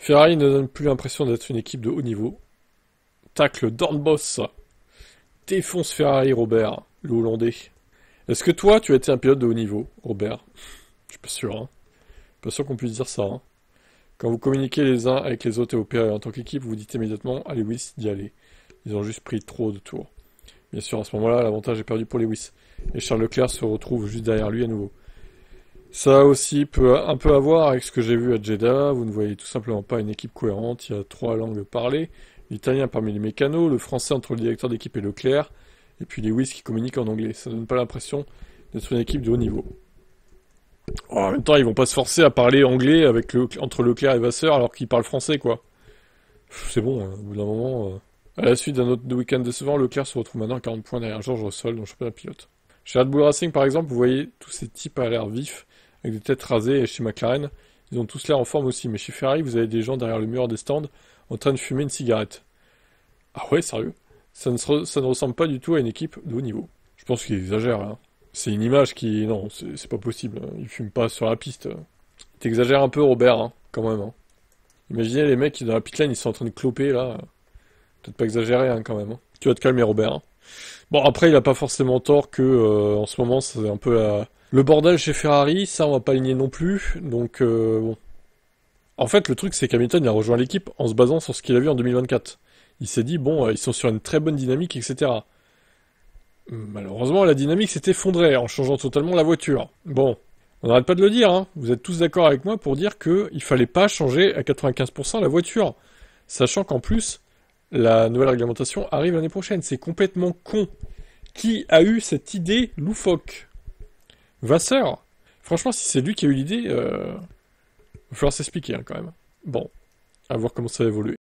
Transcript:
Ferrari ne donne plus l'impression d'être une équipe de haut niveau. Tacle Dornbos. Défonce Ferrari, Robert, le Hollandais. Est-ce que toi, tu as été un pilote de haut niveau, Robert? Je suis pas sûr, hein. Pas sûr qu'on puisse dire ça, hein. Quand vous communiquez les uns avec les autres et opérez en tant qu'équipe, vous dites immédiatement à Lewis d'y aller. Ils ont juste pris trop de tours. Bien sûr, à ce moment-là, l'avantage est perdu pour Lewis. Et Charles Leclerc se retrouve juste derrière lui à nouveau. Ça aussi peut un peu avoir avec ce que j'ai vu à Jeddah. Vous ne voyez tout simplement pas une équipe cohérente. Il y a 3 langues parlées. L'italien parmi les mécanos, le français entre le directeur d'équipe et Leclerc, et puis Lewis qui communique en anglais. Ça donne pas l'impression d'être une équipe de haut niveau. Oh, en même temps, ils vont pas se forcer à parler anglais entre Leclerc et Vasseur alors qu'ils parlent français, quoi. C'est bon, hein, au bout d'un moment. À la suite d'un autre week-end décevant, Leclerc se retrouve maintenant à 40 points derrière George Russell dans le championnat pilote. Chez Red Bull Racing, par exemple, vous voyez tous ces types à l'air vif, avec des têtes rasées, et chez McLaren, ils ont tous l'air en forme aussi. Mais chez Ferrari, vous avez des gens derrière le mur des stands en train de fumer une cigarette. Ah ouais, sérieux? Ça ne ressemble pas du tout à une équipe de haut niveau. Je pense qu'il exagère, là. C'est une image qui... Non, c'est pas possible. Ils fument pas sur la piste. T'exagères un peu, Robert, hein, quand même. Hein. Imaginez les mecs qui, dans la pitlane, ils sont en train de cloper, là. Peut-être pas exagérer, hein, quand même. Hein. Tu vas te calmer, Robert. Hein. Bon, après, il a pas forcément tort que, en ce moment, c'est un peu le bordel chez Ferrari. Ça, on va pas aligner non plus. Donc, bon. En fait, le truc, c'est qu'Hamilton, il a rejoint l'équipe en se basant sur ce qu'il a vu en 2024. Il s'est dit, bon, ils sont sur une très bonne dynamique, etc. Malheureusement, la dynamique s'est effondrée en changeant totalement la voiture. Bon, on n'arrête pas de le dire, hein. Vous êtes tous d'accord avec moi pour dire qu'il fallait pas changer à 95% la voiture. Sachant qu'en plus, la nouvelle réglementation arrive l'année prochaine. C'est complètement con. Qui a eu cette idée loufoque? Vasseur. Franchement, si c'est lui qui a eu l'idée, il va falloir s'expliquer, hein, quand même. Bon, à voir comment ça va évoluer.